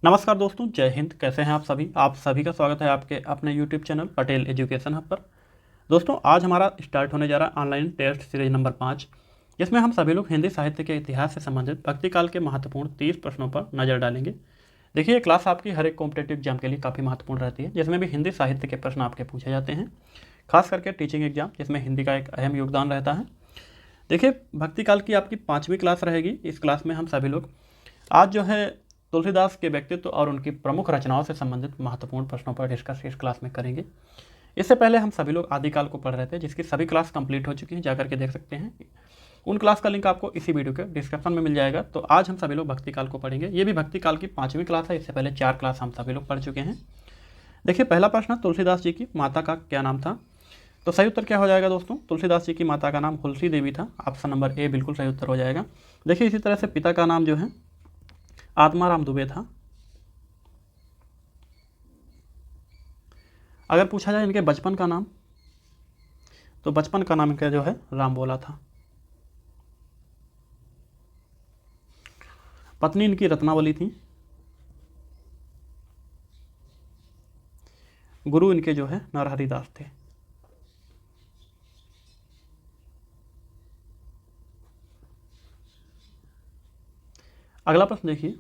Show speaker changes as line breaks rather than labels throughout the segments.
नमस्कार दोस्तों, जय हिंद। कैसे हैं आप सभी का स्वागत है आपके अपने YouTube channel Patel education hub पर। दोस्तों, आज हमारा स्टार्ट होने जा रहा है ऑनलाइन टेस्ट सीरीज नंबर 5, जिसमें हम सभी लोग हिंदी साहित्य के इतिहास से संबंधित भक्तिकाल के महत्वपूर्ण 30 प्रश्नों पर नज़र डालेंगे। देखिए, ये क्लास आपकी हर एक कॉम्पिटेटिव एग्जाम के लिए काफ़ी महत्वपूर्ण रहती है, जिसमें भी हिंदी साहित्य के प्रश्न आपके पूछे जाते हैं, खास करके टीचिंग एग्जाम, जिसमें हिंदी का एक अहम योगदान रहता है। देखिए, भक्तिकाल की आपकी 5वीं क्लास रहेगी। इस क्लास में हम सभी लोग आज जो है तुलसीदास के व्यक्तित्व और उनकी प्रमुख रचनाओं से संबंधित महत्वपूर्ण प्रश्नों पर डिस्कस इस क्लास में करेंगे। इससे पहले हम सभी लोग आदिकाल को पढ़ रहे थे, जिसकी सभी क्लास कंप्लीट हो चुकी हैं, जाकर के देख सकते हैं। उन क्लास का लिंक आपको इसी वीडियो के डिस्क्रिप्शन में मिल जाएगा। तो आज हम सभी लोग भक्तिकाल को पढ़ेंगे। ये भी भक्तिकाल की 5वीं क्लास है। इससे पहले 4 क्लास हम सभी लोग पढ़ चुके हैं। देखिए, पहला प्रश्न, तुलसीदास जी की माता का क्या नाम था? तो सही उत्तर क्या हो जाएगा दोस्तों? तुलसीदास जी की माता का नाम हुलसी देवी था। ऑप्शन नंबर ए बिल्कुल सही उत्तर हो जाएगा। देखिए, इसी तरह से पिता का नाम जो है आत्माराम दुबे था। अगर पूछा जाए इनके बचपन का नाम, तो बचपन का नाम इनका जो है राम बोला था। पत्नी इनकी रत्नावली थी। गुरु इनके जो है नरहरि दास थे। अगला प्रश्न देखिए,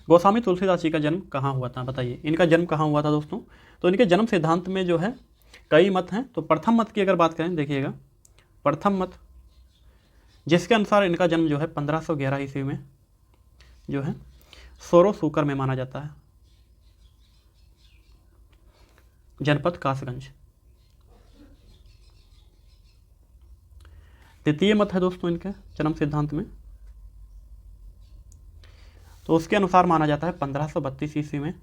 गोस्वामी तुलसीदास जी का जन्म कहाँ हुआ था? बताइए, इनका जन्म कहाँ हुआ था दोस्तों? तो इनके जन्म सिद्धांत में जो है कई मत हैं। तो प्रथम मत की अगर बात करें, देखिएगा, प्रथम मत जिसके अनुसार इनका जन्म जो है 1511 ईस्वी में जो है सोरो सूकर में माना जाता है, जनपद कासगंज। द्वितीय मत है दोस्तों इनके जन्म सिद्धांत में, तो उसके अनुसार माना जाता है 1532 ईस्वी में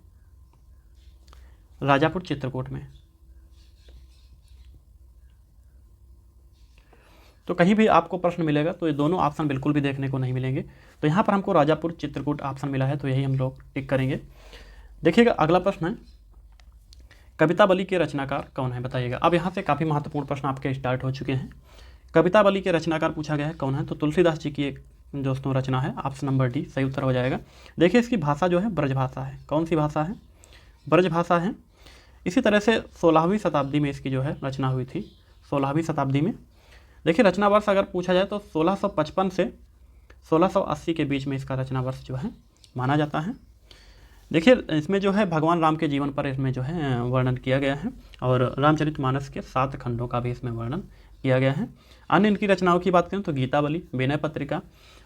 राजापुर चित्रकूट में। तो कहीं भी आपको प्रश्न मिलेगा तो ये दोनों ऑप्शन बिल्कुल भी देखने को नहीं मिलेंगे। तो यहाँ पर हमको राजापुर चित्रकूट ऑप्शन मिला है, तो यही हम लोग टिक करेंगे। देखिएगा, अगला प्रश्न है, कवितावली के रचनाकार कौन है? बताइएगा। अब यहाँ से काफ़ी महत्वपूर्ण प्रश्न आपके स्टार्ट हो चुके हैं। कवितावली के रचनाकार पूछा गया है कौन है? तो तुलसीदास जी की एक दोस्तों रचना है। ऑप्शन नंबर डी सही उत्तर हो जाएगा। देखिए, इसकी भाषा जो है ब्रजभाषा है। कौन सी भाषा है? ब्रजभाषा है। इसी तरह से 16वीं शताब्दी में इसकी जो है रचना हुई थी। 16वीं शताब्दी में। देखिए, रचना वर्ष अगर पूछा जाए तो 1655 से 1680 के बीच में इसका रचना वर्ष जो है माना जाता है। देखिए, इसमें जो है भगवान राम के जीवन पर इसमें जो है वर्णन किया गया है, और रामचरितमानस के 7 खंडों का भी इसमें वर्णन किया गया है। अन्य इनकी रचनाओं की बात करें तो गीतावली, विनय पत्रिका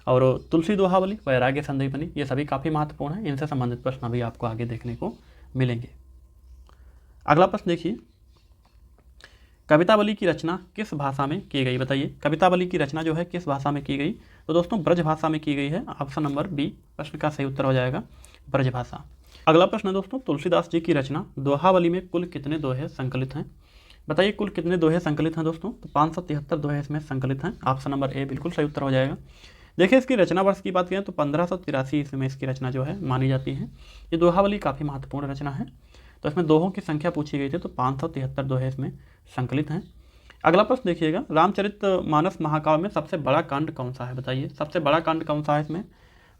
और तुलसी दोहावली, वैराग्य संदीपनी, ये सभी काफ़ी महत्वपूर्ण हैं। इनसे संबंधित प्रश्न भी आपको आगे देखने को मिलेंगे। अगला प्रश्न देखिए, कवितावली की रचना किस भाषा में की गई? बताइए, कवितावली की रचना जो है किस भाषा में की गई? तो दोस्तों, ब्रज भाषा में की गई है। ऑप्शन नंबर बी प्रश्न का सही उत्तर हो जाएगा, ब्रज भाषा। अगला प्रश्न है दोस्तों, तुलसीदास जी की रचना दोहावली में कुल कितने दोहे संकलित हैं? बताइए, कुल कितने दोहे संकलित हैं दोस्तों? तो 573 दोहे इसमें संकलित हैं। ऑप्शन नंबर ए बिल्कुल सही उत्तर हो जाएगा। देखिए, इसकी रचना वर्ष की बात करें तो 1583 ईस्वी में इसकी रचना जो है मानी जाती है। ये दोहावली काफ़ी महत्वपूर्ण रचना है। तो इसमें दोहों की संख्या पूछी गई थी, तो 573 दोहे इसमें संकलित हैं। अगला प्रश्न देखिएगा, रामचरितमानस महाकाव्य में सबसे बड़ा कांड कौन सा है? बताइए, सबसे बड़ा कांड कौन सा है इसमें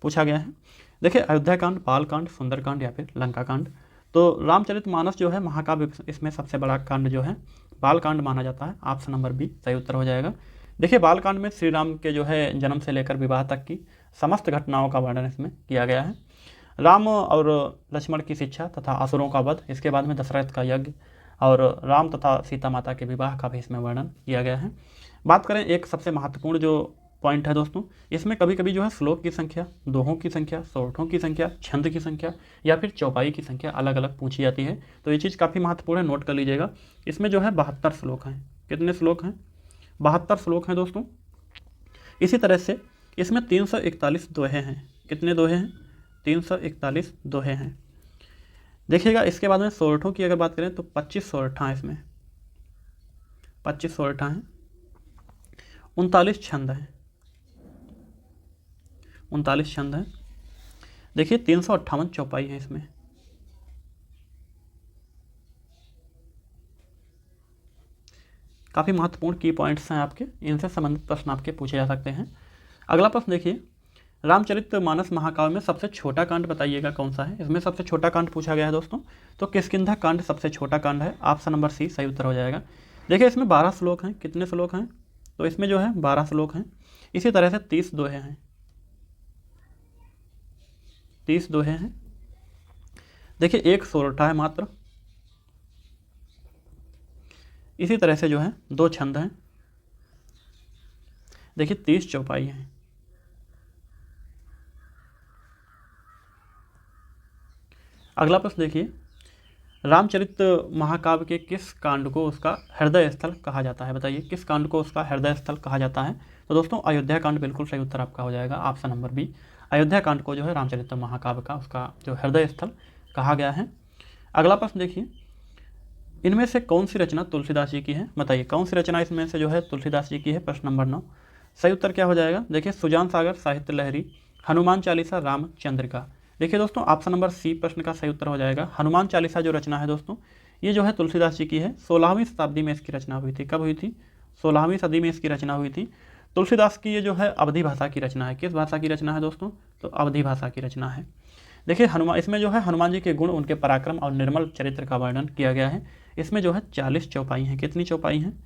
पूछा गया है। देखिए, अयोध्या कांड, बाल कांड, सुंदरकांड या फिर लंका कांड। तो रामचरितमानस जो है महाकाव्य, इसमें सबसे बड़ा कांड जो है बाल कांड माना जाता है। ऑप्शन नंबर बी सही उत्तर हो जाएगा। देखिए, बाल कांड में श्री राम के जो है जन्म से लेकर विवाह तक की समस्त घटनाओं का वर्णन इसमें किया गया है। राम और लक्ष्मण की शिक्षा तथा असुरों का वध, इसके बाद में दशरथ का यज्ञ और राम तथा सीता माता के विवाह का भी इसमें वर्णन किया गया है। बात करें एक सबसे महत्वपूर्ण जो पॉइंट है दोस्तों, इसमें कभी कभी जो है श्लोक की संख्या, दोहों की संख्या, सोरठों की संख्या, छंद की संख्या या फिर चौपाई की संख्या अलग अलग पूछी जाती है। तो ये चीज़ काफ़ी महत्वपूर्ण है, नोट कर लीजिएगा। इसमें जो है 72 श्लोक हैं। कितने श्लोक हैं? 72 श्लोक हैं दोस्तों। इसी तरह से इसमें 341 दोहे हैं। कितने दोहे हैं? 341 दोहे हैं। देखिएगा, इसके बाद में सोरठों की अगर बात करें तो 25 सोरठा इसमें, 25 सोरठा हैं। 39 छंद हैं, 39 छंद हैं। देखिए, 358 चौपाई है इसमें। काफ़ी महत्वपूर्ण की पॉइंट्स हैं आपके, इनसे संबंधित प्रश्न आपके पूछे जा सकते हैं। अगला प्रश्न देखिए, रामचरितमानस महाकाव्य में सबसे छोटा कांड बताइएगा कौन सा है। इसमें सबसे छोटा कांड पूछा गया है दोस्तों, तो किष्किंधा कांड सबसे छोटा कांड है। ऑप्शन नंबर सी सही उत्तर हो जाएगा। देखिए इसमें 12 श्लोक हैं। कितने श्लोक हैं? तो इसमें जो है 12 श्लोक हैं। इसी तरह से 30 दोहे हैं। 30 दोहे हैं। देखिए एक सोरठा है मात्र। इसी तरह से जो है 2 छंद हैं। देखिए 30 चौपाई हैं। अगला प्रश्न देखिए, रामचरित महाकाव्य के किस कांड को उसका हृदय स्थल कहा जाता है? बताइए किस कांड को उसका हृदय स्थल कहा जाता है? तो दोस्तों अयोध्या कांड बिल्कुल सही उत्तर आपका हो जाएगा। ऑप्शन नंबर बी, अयोध्या कांड को जो है रामचरित महाकाव्य का उसका जो हृदय स्थल कहा गया है। अगला प्रश्न देखिए, इनमें से कौन सी रचना तुलसीदास जी की है? बताइए कौन सी रचना इसमें से जो है तुलसीदास जी की है? प्रश्न नंबर 9 सही उत्तर क्या हो जाएगा? देखिए सुजान सागर, साहित्य लहरी, हनुमान चालीसा, रामचंद्रिका। देखिए दोस्तों ऑप्शन नंबर सी प्रश्न का सही उत्तर हो जाएगा। हनुमान चालीसा जो रचना है दोस्तों, ये जो है तुलसीदास जी की है। 16वीं शताब्दी में इसकी रचना हुई थी। कब हुई थी? 16वीं सदी में इसकी रचना हुई थी। तुलसीदास की ये जो है अवधी भाषा की रचना है। किस भाषा की रचना है दोस्तों? तो अवधी भाषा की रचना है। देखिए हनुमान, इसमें जो है हनुमान जी के गुण, उनके पराक्रम और निर्मल चरित्र का वर्णन किया गया है। इसमें जो है 40 चौपाई हैं। कितनी चौपाई हैं?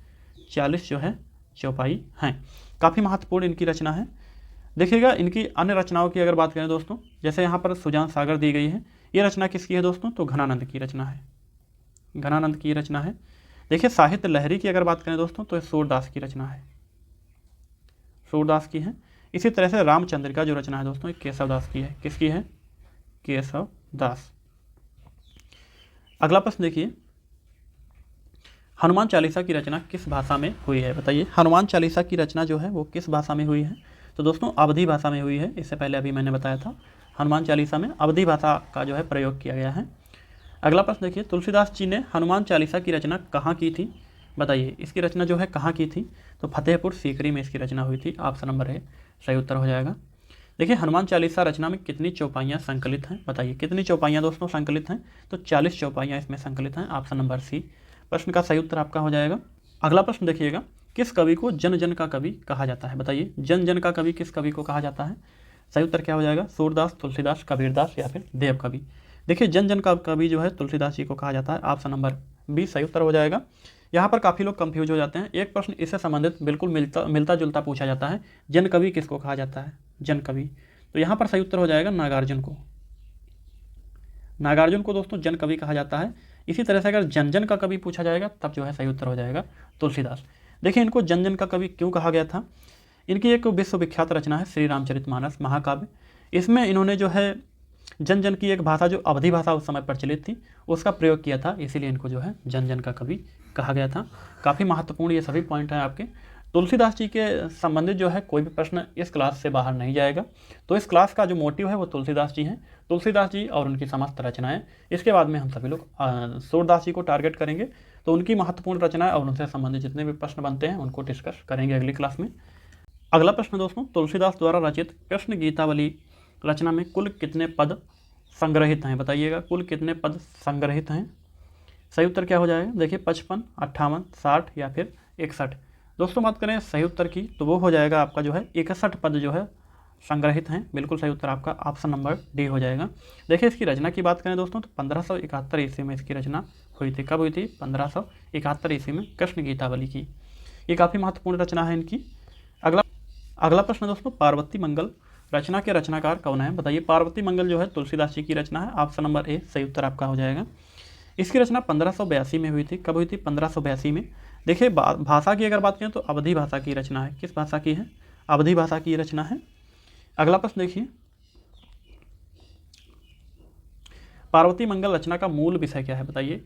40 जो है चौपाई हैं। काफ़ी महत्वपूर्ण इनकी रचना है। देखिएगा इनकी अन्य रचनाओं की अगर बात करें दोस्तों, जैसे यहाँ पर सुजान सागर दी गई है, ये रचना किसकी है दोस्तों? तो घनानंद की रचना है। घनानंद की रचना है। देखिए साहित्य लहरी की अगर बात करें दोस्तों, तो सूरदास की रचना है। सूरदास की है। इसी तरह से रामचंद्रिका जो रचना है दोस्तों, ये केशवदास की है। किसकी है? केशवदास। अगला प्रश्न देखिए, हनुमान चालीसा की रचना किस भाषा में हुई है? बताइए हनुमान चालीसा की रचना जो है वो किस भाषा में हुई है? तो दोस्तों अवधी भाषा में हुई है। इससे पहले अभी मैंने बताया था, हनुमान चालीसा में अवधी भाषा का जो है प्रयोग किया गया है। अगला प्रश्न देखिए, तुलसीदास जी ने हनुमान चालीसा की रचना कहाँ की थी? बताइए इसकी रचना जो है कहाँ की थी? तो फतेहपुर सीकरी में इसकी रचना हुई थी। ऑप्शन नंबर ए सही उत्तर हो जाएगा। देखिए हनुमान चालीसा रचना में कितनी चौपाइयाँ संकलित हैं? बताइए कितनी चौपाइयाँ दोस्तों संकलित हैं? तो 40 चौपाइयाँ इसमें संकलित हैं। ऑप्शन नंबर सी प्रश्न का सही उत्तर आपका हो जाएगा। अगला प्रश्न देखिएगा, किस कवि को जन जन का कवि कहा जाता है? बताइए जन जन का कवि किस कवि को कहा जाता है? सही उत्तर क्या हो जाएगा? सूरदास, तुलसीदास, कबीरदास या फिर देव कवि। देखिए जन जन का कवि जो है तुलसीदास जी को कहा जाता है। ऑप्शन नंबर बी सही उत्तर हो जाएगा। यहाँ पर काफ़ी लोग कंफ्यूज हो जाते हैं। एक प्रश्न इससे संबंधित बिल्कुल मिलता जुलता पूछा जाता है, जन कवि किसको कहा जाता है? जन कवि। तो यहाँ पर सही उत्तर हो जाएगा नागार्जुन को। नागार्जुन को दोस्तों जन कवि कहा जाता है। इसी तरह से अगर जन जन का कवि पूछा जाएगा तब जो है सही उत्तर हो जाएगा तुलसीदास। देखिए इनको जन जन का कवि क्यों कहा गया था? इनकी एक विश्वविख्यात रचना है श्री रामचरितमानस महाकाव्य। इसमें इन्होंने जो है जन जन की एक भाषा जो अवधी भाषा उस समय प्रचलित थी उसका प्रयोग किया था, इसीलिए इनको जो है जन जन का कवि कहा गया था। काफ़ी महत्वपूर्ण ये सभी पॉइंट हैं आपके। तुलसीदास जी के संबंधित जो है कोई भी प्रश्न इस क्लास से बाहर नहीं जाएगा। तो इस क्लास का जो मोटिव है वो तुलसीदास जी हैं, तुलसीदास जी और उनकी समस्त रचनाएं। इसके बाद में हम सभी लोग सूरदास जी को टारगेट करेंगे, तो उनकी महत्वपूर्ण रचनाएं और उनसे संबंधित जितने भी प्रश्न बनते हैं उनको डिस्कस करेंगे अगली क्लास में। अगला प्रश्न दोस्तों, तुलसीदास द्वारा रचित कृष्ण गीतावली रचना में कुल कितने पद संग्रहित हैं? बताइएगा कुल कितने पद संग्रहित हैं? सही उत्तर क्या हो जाएगा? देखिए 55, 58, 60 या फिर 61। दोस्तों बात करें सही उत्तर की तो वो हो जाएगा आपका जो है 61 पद जो है संग्रहित हैं। बिल्कुल सही उत्तर आपका ऑप्शन नंबर डी हो जाएगा। देखिए इसकी रचना की बात करें दोस्तों तो 1571 ईस्वी में इसकी रचना हुई थी। कब हुई थी? 1571 ईस्वी में कृष्ण गीतावली की। ये काफ़ी महत्वपूर्ण रचना है इनकी। अगला प्रश्न दोस्तों, पार्वती मंगल रचना के रचनाकार कौन है? बताइए पार्वती मंगल जो है तुलसीदास जी की रचना है। ऑप्शन नंबर ए सही उत्तर आपका हो जाएगा। इसकी रचना 1582 में हुई थी। कब हुई थी? 1582 में। देखिए भाषा की अगर बात करें तो अवधी भाषा की रचना है। किस भाषा की है? अवधी भाषा की रचना है। अगला प्रश्न देखिए, पार्वती मंगल रचना का मूल विषय क्या है? बताइए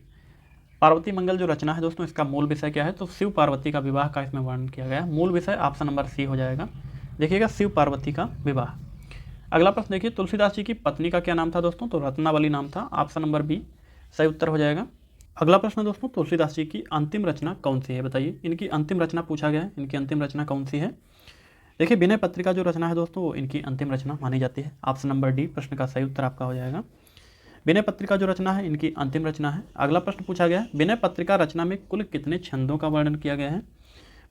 पार्वती मंगल जो रचना है दोस्तों इसका मूल विषय क्या है? तो शिव पार्वती का विवाह का इसमें वर्णन किया गया है। मूल विषय ऑप्शन नंबर सी हो जाएगा। देखिएगा शिव पार्वती का विवाह। अगला प्रश्न देखिए, तुलसीदास जी की पत्नी का क्या नाम था दोस्तों? तो रत्नावली नाम था। ऑप्शन नंबर बी सही उत्तर हो जाएगा। अगला प्रश्न दोस्तों, तुलसीदास जी की अंतिम रचना कौन सी है? बताइए इनकी अंतिम रचना पूछा गया है। इनकी अंतिम रचना कौन सी है? देखिए विनय पत्रिका जो रचना है दोस्तों वो इनकी अंतिम रचना मानी जाती है। ऑप्शन नंबर डी प्रश्न का सही उत्तर आपका हो जाएगा। विनय पत्रिका जो रचना है इनकी अंतिम रचना है। अगला प्रश्न पूछा गया है, विनय पत्रिका रचना में कुल कितने छंदों का वर्णन किया गया है?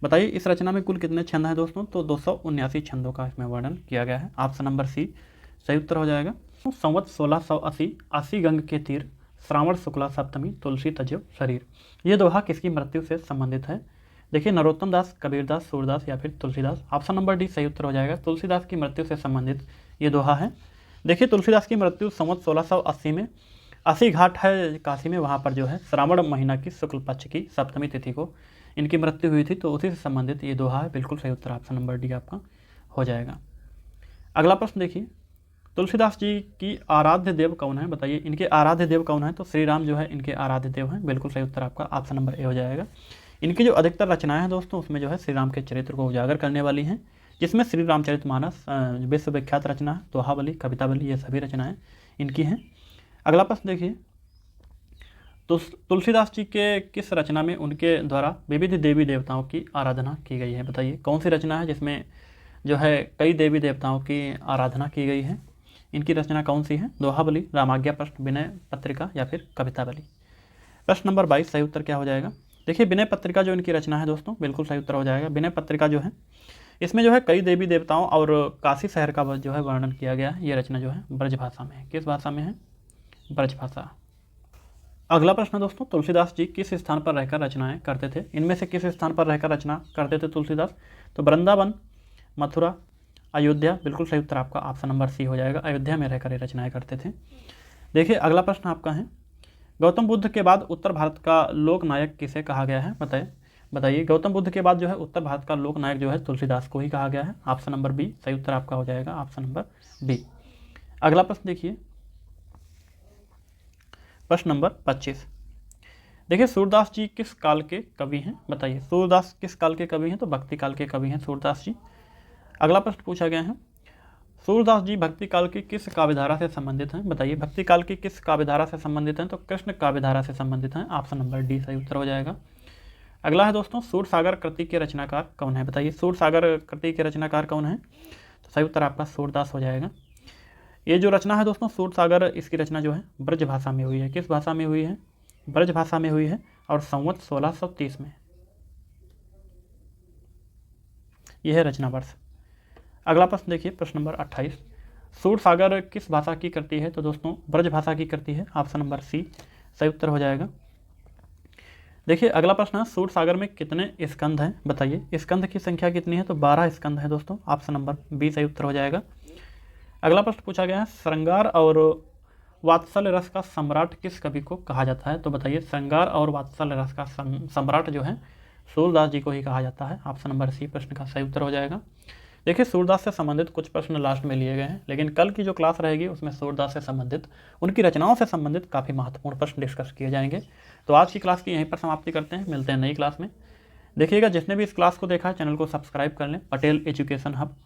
बताइए इस रचना में कुल कितने छंद हैं दोस्तों? तो 279 छंदों का इसमें वर्णन किया गया है। ऑप्शन नंबर सी सही उत्तर हो जाएगा। संवत 1680 80 गंग के तीर, श्रावण शुक्ला सप्तमी, तुलसी तजो शरीर। ये दोहा किसकी मृत्यु से संबंधित है? देखिए नरोत्तम दास, कबीरदास, सूरदास या फिर तुलसीदास। ऑप्शन नंबर डी सही उत्तर हो जाएगा। तुलसीदास की मृत्यु से संबंधित ये दोहा है। देखिए तुलसीदास की मृत्यु संवत 1680 में, 80 घाट है काशी में, वहाँ पर जो है श्रावण महीना की शुक्ल पक्ष की सप्तमी तिथि को इनकी मृत्यु हुई थी, तो उसी से संबंधित ये दोहा है। बिल्कुल सही उत्तर ऑप्शन नंबर डी आपका हो जाएगा। अगला प्रश्न देखिए, तुलसीदास जी की आराध्य देव कौन है? बताइए इनके आराध्य देव कौन है? तो श्री राम जो है इनके आराध्य देव हैं। बिल्कुल सही उत्तर आपका ऑप्शन नंबर ए हो जाएगा। इनकी जो अधिकतर रचनाएं हैं दोस्तों उसमें जो है श्री राम के चरित्र को उजागर करने वाली हैं, जिसमें श्री रामचरितमानस विश्वविख्यात रचना है, दोहावली, कवितावली, ये सभी रचनाएं इनकी हैं। अगला प्रश्न देखिए, तो तुलसीदास जी के किस रचना में उनके द्वारा विविध देवी देवताओं की आराधना की गई है? बताइए कौन सी रचना है जिसमें जो है कई देवी देवताओं की आराधना की गई है? इनकी रचना कौन सी है? दोहावली, रामाज्ञा प्रश्न, विनय पत्रिका या फिर कवितावली। प्रश्न नंबर 22 सही उत्तर क्या हो जाएगा? देखिए विनय पत्रिका जो इनकी रचना है दोस्तों, बिल्कुल सही उत्तर हो जाएगा। विनय पत्रिका जो है इसमें जो है कई देवी देवताओं और काशी शहर का जो है वर्णन किया गया है। ये रचना जो है ब्रज भाषा में है। किस भाषा में है? ब्रज भाषा। अगला प्रश्न दोस्तों, तुलसीदास जी किस स्थान पर रहकर रचनाएं करते थे? इनमें से किस स्थान पर रहकर रचना करते थे तुलसीदास? तो वृंदावन, मथुरा, अयोध्या। बिल्कुल सही उत्तर आपका ऑप्शन नंबर सी हो जाएगा। अयोध्या में रहकर ये रचनाएं करते थे। देखिए अगला प्रश्न आपका है, गौतम बुद्ध के बाद उत्तर भारत का लोक नायक किसे कहा गया है? बताइए गौतम बुद्ध के बाद जो है उत्तर भारत का लोक नायक जो है तुलसीदास को ही कहा गया है। ऑप्शन नंबर बी सही उत्तर आपका हो जाएगा, ऑप्शन नंबर बी। अगला प्रश्न देखिए, प्रश्न नंबर 25। देखिए सूरदास जी किस काल के कवि हैं? बताइए सूरदास किस काल के कवि हैं? तो भक्ति काल के कवि हैं सूरदास जी। अगला प्रश्न पूछा गया है, सूरदास जी भक्ति काल की किस काव्यधारा से संबंधित हैं? बताइए भक्ति काल की किस काव्यधारा से संबंधित हैं? तो कृष्ण काव्यधारा से संबंधित हैं। ऑप्शन नंबर डी सही उत्तर हो जाएगा। अगला है दोस्तों, सूरसागर कृति के रचनाकार कौन है? बताइए सूरसागर कृति के रचनाकार कौन है? तो सही उत्तर आपका सूरदास हो जाएगा। ये जो रचना है दोस्तों सूरसागर, इसकी रचना जो है ब्रज भाषा में हुई है। किस भाषा में हुई है? ब्रज भाषा में हुई है और संवत 1630 में। यह है रचना वर्ष। अगला प्रश्न देखिए, प्रश्न नंबर 28। सूरसागर किस भाषा की कृति है? तो दोस्तों ब्रज भाषा की कृति है। ऑप्शन नंबर सी सही उत्तर हो जाएगा। देखिए अगला प्रश्न है, सूरसागर में कितने स्कंध हैं? बताइए स्कंध की संख्या कितनी है? तो 12 स्कंध है दोस्तों। ऑप्शन नंबर बी सही उत्तर हो जाएगा। अगला प्रश्न पूछा गया है, श्रृंगार और वात्सल्य रस का सम्राट किस कवि को कहा जाता है? तो बताइए श्रृंगार और वात्सल्य रस का सम्राट जो है सूरदास जी को ही कहा जाता है। ऑप्शन नंबर सी प्रश्न का सही उत्तर हो जाएगा। देखिए सूरदास से संबंधित कुछ प्रश्न लास्ट में लिए गए हैं, लेकिन कल की जो क्लास रहेगी उसमें सूरदास से संबंधित, उनकी रचनाओं से संबंधित काफ़ी महत्वपूर्ण प्रश्न डिस्कस किए जाएंगे। तो आज की क्लास की यहीं पर समाप्ति करते हैं, मिलते हैं नई क्लास में। देखिएगा जिसने भी इस क्लास को देखा है चैनल को सब्सक्राइब कर लें। Patel education hub